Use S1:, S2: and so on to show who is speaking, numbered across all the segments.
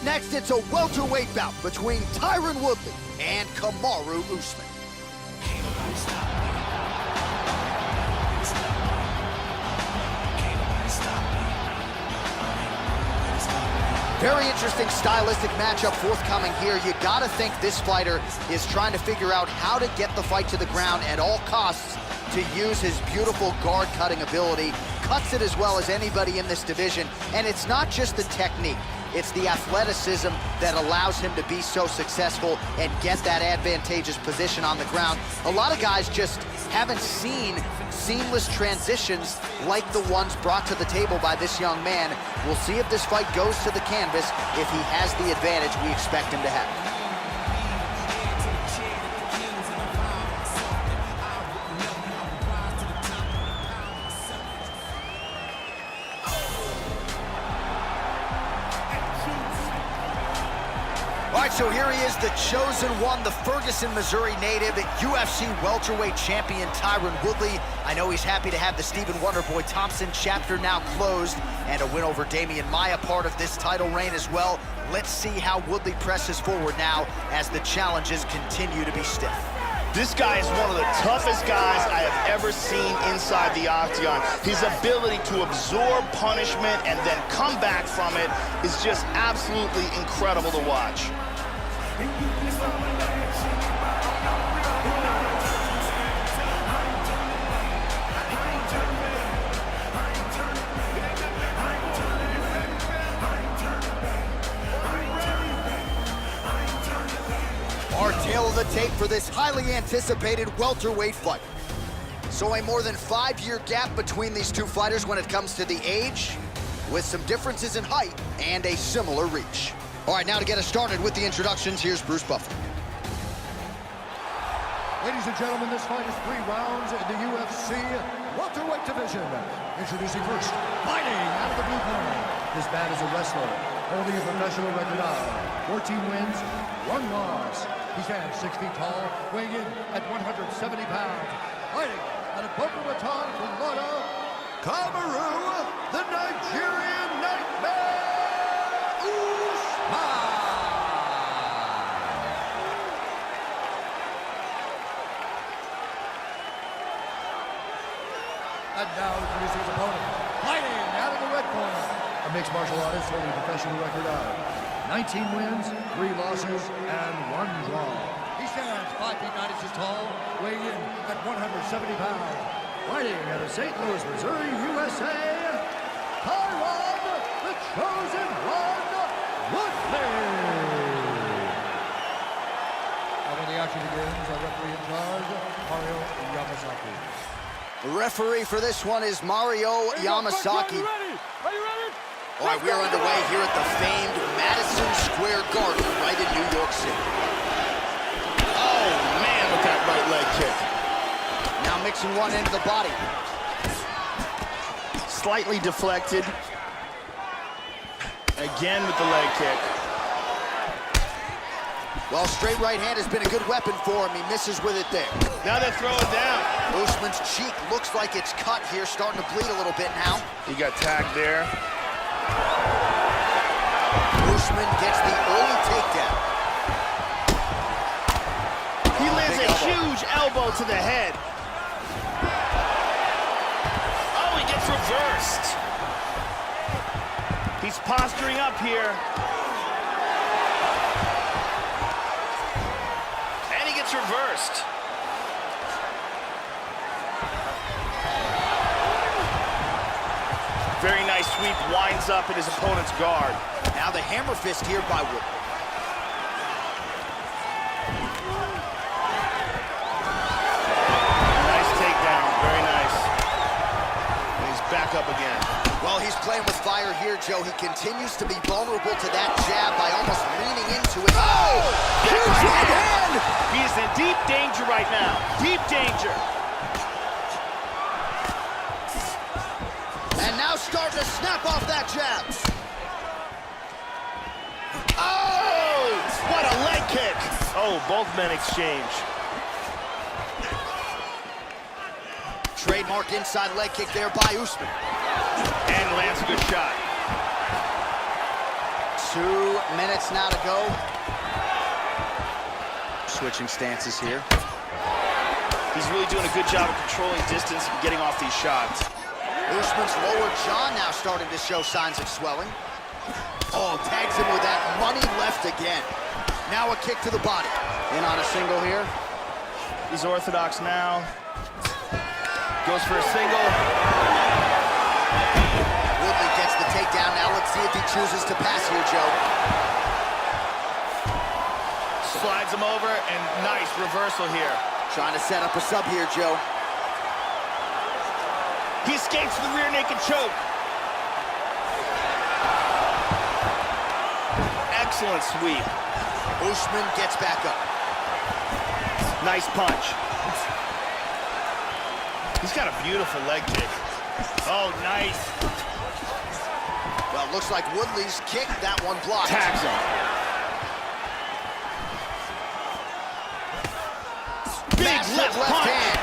S1: Up next, it's a welterweight bout between Tyron Woodley and KAMARU Usman. Very interesting stylistic matchup forthcoming here. You gotta think this fighter is trying to figure out how to get the fight to the ground at all costs to use his beautiful guard-cutting ability. Cuts it as well as anybody in this division, and it's not just the technique. It's the athleticism that allows him to be so successful and get that advantageous position on the ground. A lot of guys just haven't seen seamless transitions like the ones brought to the table by this young man. We'll see if this fight goes to the canvas, if he has the advantage we expect him to have. All right, so here he is, the chosen one, the Ferguson, Missouri native, UFC welterweight champion Tyron Woodley. I know he's happy to have the Stephen Wonderboy Thompson chapter now closed, and a win over Damian Maia part of this title reign as well. Let's see how Woodley presses forward now as the challenges continue to be stiff.
S2: This guy is one of the toughest guys I have ever seen inside the octagon. His ability to absorb punishment and then come back from it is just absolutely incredible to watch.
S1: Our tale of the tape for this highly anticipated welterweight fight. So a more than 5-year gap between these two fighters when it comes to the age, with some differences in height and a similar reach. All right, now to get us started with the introductions, here's Bruce Buffer.
S3: Ladies and gentlemen, this fight is 3 rounds in the UFC welterweight division. Introducing first, fighting out of the blue corner. This man is a wrestler, holding a professional record of 14 wins, 1 loss. He stands 6 feet tall, weighing in at 170 pounds. Fighting out of Boca Raton, Florida, KAMARU, the Nigerian Nightmare, Usman. And now introducing his opponent, fighting out of the red corner, a mixed martial artist holding a professional record of 19 wins, 3 losses, and 1 draw. He stands 5 feet 9 inches tall, weighing in at 170 pounds. Fighting out of St. Louis, Missouri, USA, Tyron, the chosen one, Woodley. And when the action begins, our referee in charge, Mario Yamasaki.
S1: The referee for this one is Mario Yamasaki.
S3: Are you ready?
S1: All right, we are underway here at the famed Madison Square Garden, right in New York City.
S2: Oh, man, with that right leg kick.
S1: Now mixing one into the body.
S2: Slightly deflected. Again with the leg kick.
S1: Well, straight right hand has been a good weapon for him. He misses with it there.
S2: Now they're throwing down.
S1: Usman's cheek looks like it's cut here, starting to bleed a little bit now.
S2: He got tagged there.
S1: Usman gets the early takedown.
S2: He lands a huge elbow to the head. Oh, he gets reversed. He's posturing up here. And he gets reversed. Very nice sweep, winds up in his opponent's guard.
S1: Now the hammer fist here by Wood.
S2: Nice takedown, very nice. And he's back up again.
S1: Well, he's playing with fire here, Joe. He continues to be vulnerable to that jab by almost leaning into it. Oh! Huge right hand!
S2: He is in deep danger right now. Deep danger.
S1: And now starting to snap off that jab.
S2: Oh! What a leg kick! Oh, both men exchange.
S1: Trademark inside leg kick there by Usman.
S2: And lands a good shot.
S1: 2 minutes now to go. Switching stances here.
S2: He's really doing a good job of controlling distance and getting off these shots.
S1: Usman's lower jaw now starting to show signs of swelling. Oh, tags him with that money left again. Now a kick to the body. In on a single here.
S2: He's orthodox now. Goes for a single.
S1: Woodley gets the takedown. Now let's see if he chooses to pass here, Joe.
S2: Slides him over, and nice reversal here.
S1: Trying to set up a sub here, Joe.
S2: He escapes the rear naked choke. Excellent sweep.
S1: Usman gets back up.
S2: Nice punch. He's got a beautiful leg kick. Oh, nice.
S1: Well, looks like Woodley's kick, that one blocked.
S2: Tags him. Big left
S1: hand.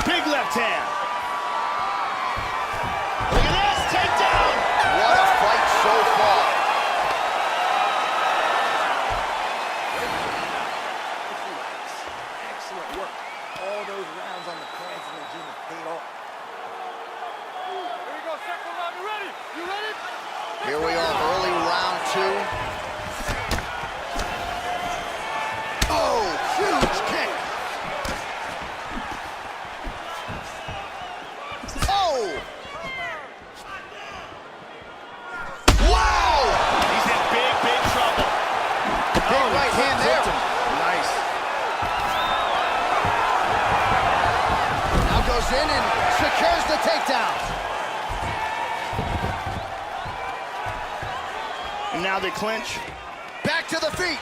S2: Big left hand. Look at this, takedown.
S1: What a fight so far.
S4: Excellent work. All those rounds on the pads in the gym have paid off.
S5: Here we go, second round. You ready? You ready?
S1: Here we are, early round 2. Oh, huge kick. Oh! Wow!
S2: He's in big, big trouble.
S1: Big right hand there.
S2: Nice.
S1: Now goes in and secures the takedown.
S2: And now they clinch.
S1: Back to the feet.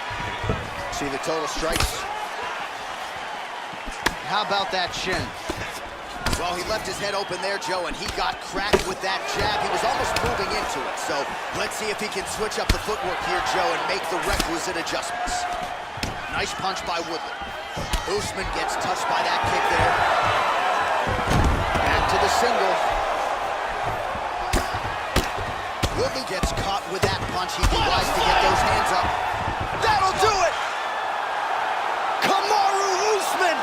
S1: See the total strikes. How about that chin? Well, he left his head open there, Joe, and he got cracked with that jab. He was almost moving into it. So let's see if he can switch up the footwork here, Joe, and make the requisite adjustments. Nice punch by Woodley. Usman gets touched by that kick there. Back to the single. Woodley gets caught with that punch. He'd be wise to get those hands up. That'll do it! KAMARU Usman!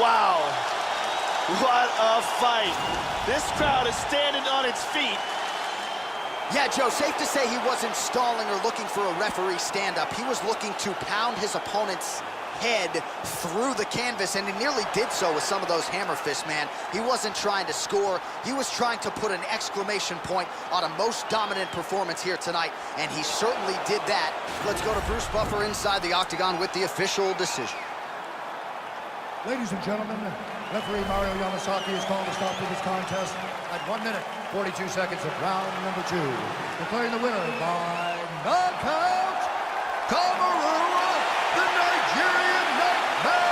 S2: Wow. What a fight. This crowd is standing on its feet.
S1: Yeah, Joe, safe to say he wasn't stalling or looking for a referee stand-up. He was looking to pound his opponent's head through the canvas, and he nearly did so with some of those hammer fists, man. He wasn't trying to score. He was trying to put an exclamation point on a most dominant performance here tonight, and he certainly did that. Let's go to Bruce Buffer inside the octagon with the official decision.
S3: Ladies and gentlemen, referee Mario Yamasaki has called a stop to this contest at 1 minute, 42 seconds of round number 2. Declaring the winner by knockout, KAMARU, the Nigerian Nightmare!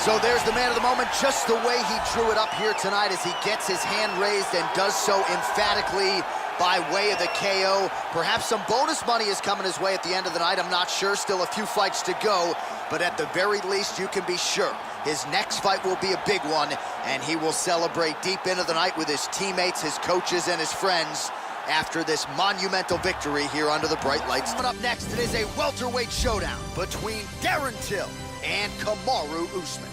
S1: So there's the man of the moment, just the way he drew it up here tonight as he gets his hand raised and does so emphatically by way of the KO. Perhaps some bonus money is coming his way at the end of the night. I'm not sure. Still a few fights to go. But at the very least, you can be sure his next fight will be a big one, and he will celebrate deep into the night with his teammates, his coaches, and his friends after this monumental victory here under the bright lights. Coming up next, it is a welterweight showdown between Darren Till and KAMARU Usman.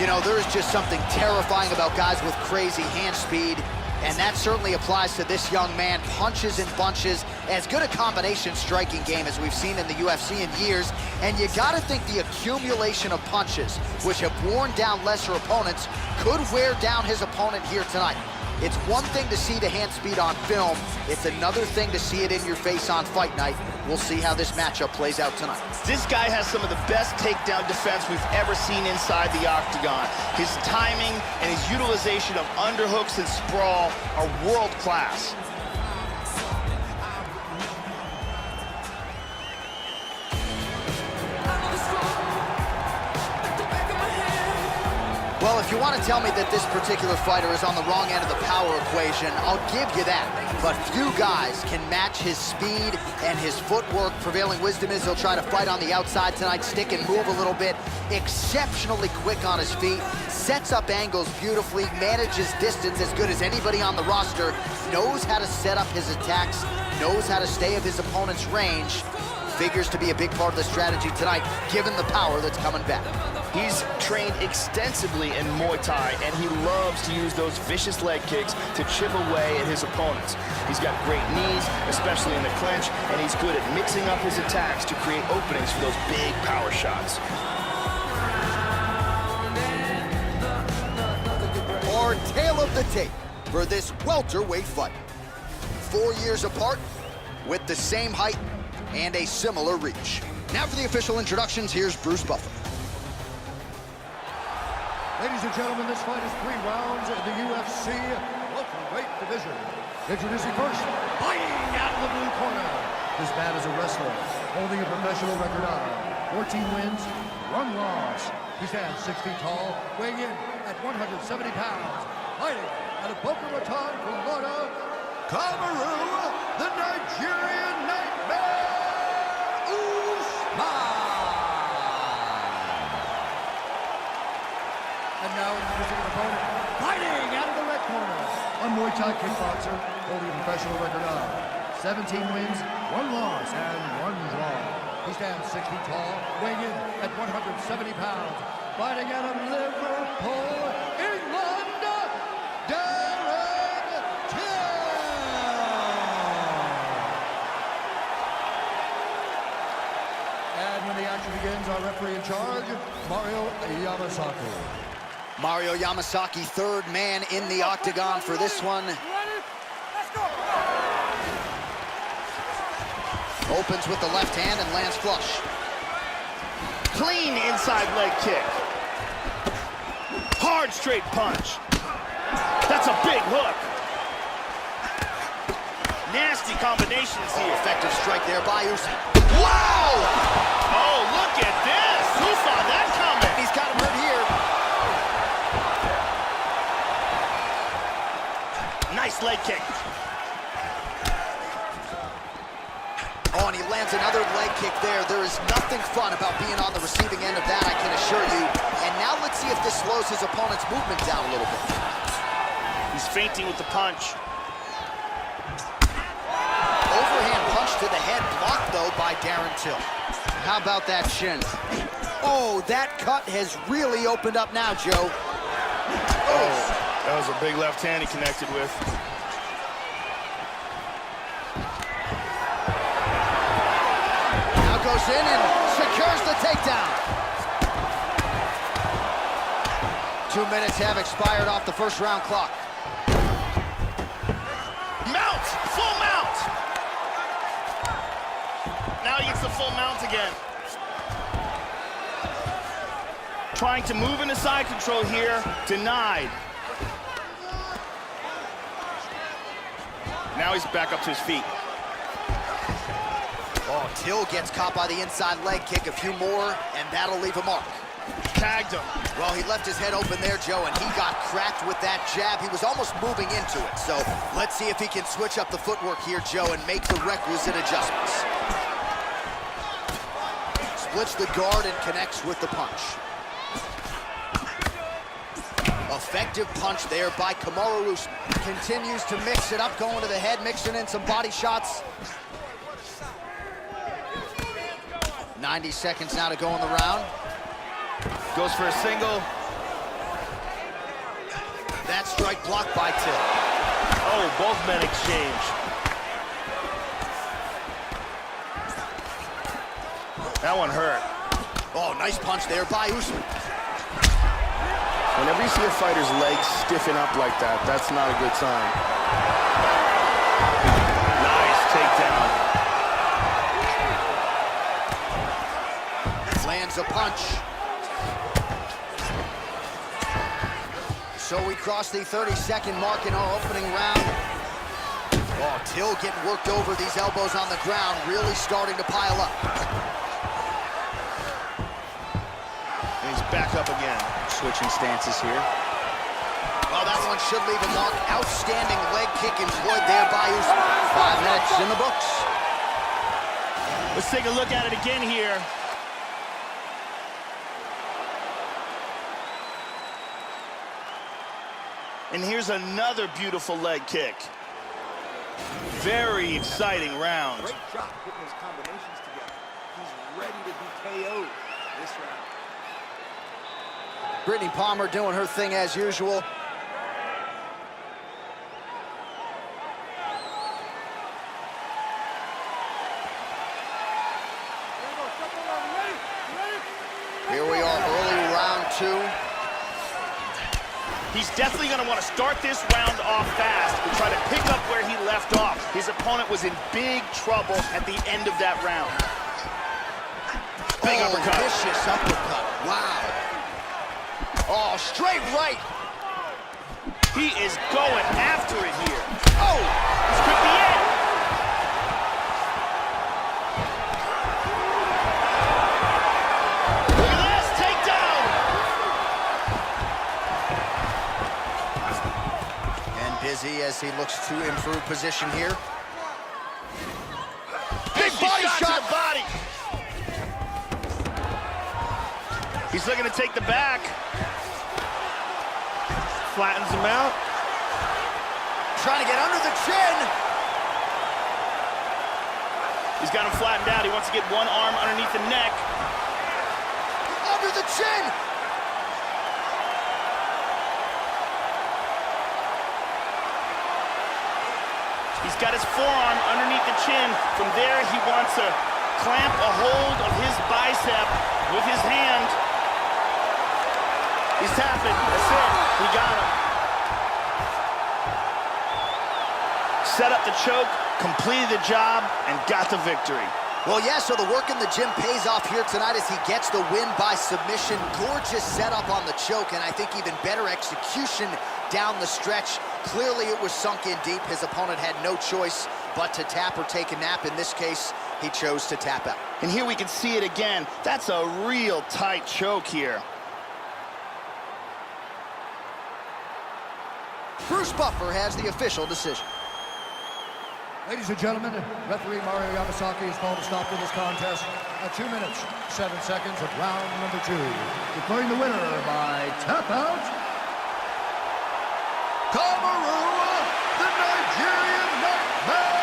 S1: You know, there is just something terrifying about guys with crazy hand speed, and that certainly applies to this young man. Punches and bunches, as good a combination striking game as we've seen in the UFC in years, and you gotta think the accumulation of punches, which have worn down lesser opponents, could wear down his opponent here tonight. It's one thing to see the hand speed on film, it's another thing to see it in your face on fight night. We'll see how this matchup plays out tonight.
S2: This guy has some of the best takedown defense we've ever seen inside the octagon. His timing and his utilization of underhooks and sprawl are world class.
S1: Well, if you want to tell me that this particular fighter is on the wrong end of the power equation, I'll give you that. But few guys can match his speed and his footwork. Prevailing wisdom is he'll try to fight on the outside tonight, stick and move a little bit. Exceptionally quick on his feet, sets up angles beautifully, manages distance as good as anybody on the roster, knows how to set up his attacks, knows how to stay of his opponent's range. Figures to be a big part of the strategy tonight, given the power that's coming back.
S2: He's trained extensively in Muay Thai, and he loves to use those vicious leg kicks to chip away at his opponents. He's got great knees, especially in the clinch, and he's good at mixing up his attacks to create openings for those big power shots.
S1: Our tale of the tape for this welterweight fight. 4 years apart, with the same height and a similar reach. Now for the official introductions, here's Bruce Buffer.
S3: Ladies and gentlemen, this fight is 3 rounds in the UFC welterweight division. Introducing first, fighting out of the blue corner. This man is a wrestler, holding a professional record of 14 wins, 1 loss. He stands 6 feet tall, weighing in at 170 pounds. Fighting out of Boca Raton, Florida, KAMARU, the Nigerian Nightmare. And now introducing an opponent, fighting out of the red corner, a Muay Thai kickboxer holding a professional record of 17 wins, 1 loss, and 1 draw. He stands 6 feet tall, weighing in at 170 pounds, fighting out of Liverpool, England, Darren. And when the action begins, our referee in charge, Mario Yamasaki.
S1: Mario Yamasaki, third man in the octagon for this one. Opens with the left hand and lands flush.
S2: Clean inside leg kick. Hard straight punch. That's a big hook. Nasty combinations here.
S1: Effective strike there by Usyk. Wow!
S2: Oh, look at this. Who saw that coming?
S1: He's got him hurt here.
S2: Nice leg kick.
S1: Oh, and he lands another leg kick there. There is nothing fun about being on the receiving end of that, I can assure you. And now let's see if this slows his opponent's movement down a little bit.
S2: He's feinting with the punch.
S1: Overhand punch to the head, blocked though by Darren Till. How about that shin? Oh, that cut has really opened up now, Joe.
S2: Oh, that was a big left hand he connected with.
S1: Now goes in and secures the takedown. 2 minutes have expired off the first round clock.
S2: Mount! Full mount! Now he gets the full mount again. Trying to move into side control here, denied. Now he's back up to his feet.
S1: Oh, Till gets caught by the inside leg kick. A few more, and that'll leave a mark.
S2: Tagged him.
S1: Well, he left his head open there, Joe, and he got cracked with that jab. He was almost moving into it. So let's see if he can switch up the footwork here, Joe, and make the requisite adjustments. Splits the guard and connects with the punch. Effective punch there by KAMARU. Continues to mix it up, going to the head, mixing in some body shots. 90 seconds now to go in the round.
S2: Goes for a single.
S1: That strike blocked by Till.
S2: Oh, both men exchange. That one hurt.
S1: Oh, nice punch there by Usman.
S2: Whenever you see a fighter's legs stiffen up like that, that's not a good sign. Nice takedown.
S1: Lands a punch. So we cross the 30-second mark in our opening round. Oh, Till getting worked over, these elbows on the ground, really starting to pile up.
S2: And he's back up again. Switching stances here.
S1: Well, that one should leave a mark. Outstanding leg kick employed there by Us. 5 minutes in the books.
S2: Let's take a look at it again here. And here's another beautiful leg kick. Very exciting round.
S4: Great job putting those combinations together. He's ready to be KO'd this round.
S1: Brittany Palmer doing her thing as usual. Here we are, early round 2.
S2: He's definitely going to want to start this round off fast and try to pick up where he left off. His opponent was in big trouble at the end of that round. Big uppercut.
S1: Vicious uppercut. Wow. Oh, straight right.
S2: He is going after it here. Oh, this could be it. Look at this, takedown.
S1: And busy as he looks to improve position here. Big body shot
S2: to the body. He's looking to take the back. Flattens him out.
S1: Trying to get under the chin.
S2: He's got him flattened out. He wants to get one arm underneath the neck.
S1: Under the chin.
S2: He's got his forearm underneath the chin. From there, he wants to clamp a hold of his bicep with his hand. He's tapping. That's it. He got him. Set up the choke, completed the job, and got the victory.
S1: Well, yeah, so the work in the gym pays off here tonight as he gets the win by submission. Gorgeous setup on the choke, and I think even better execution down the stretch. Clearly, it was sunk in deep. His opponent had no choice but to tap or take a nap. In this case, he chose to tap out.
S2: And here we can see it again. That's a real tight choke here.
S1: Bruce Buffer has the official decision.
S3: Ladies and gentlemen, referee Mario Yamasaki has called a stop to this contest at 2 minutes, 7 seconds of round number 2. Declaring the winner by tap out, KAMARU, the Nigerian Nightmare!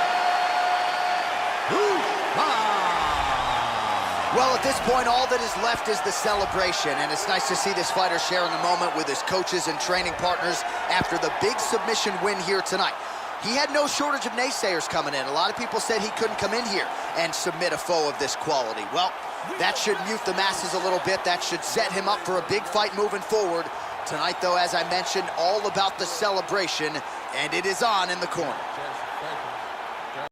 S1: Well, at this point, all that is left is the celebration, and it's nice to see this fighter sharing a moment with his coaches and training partners after the big submission win here tonight. He had no shortage of naysayers coming in. A lot of people said he couldn't come in here and submit a foe of this quality. Well, that should mute the masses a little bit. That should set him up for a big fight moving forward. Tonight, though, as I mentioned, all about the celebration, and it is on in the corner.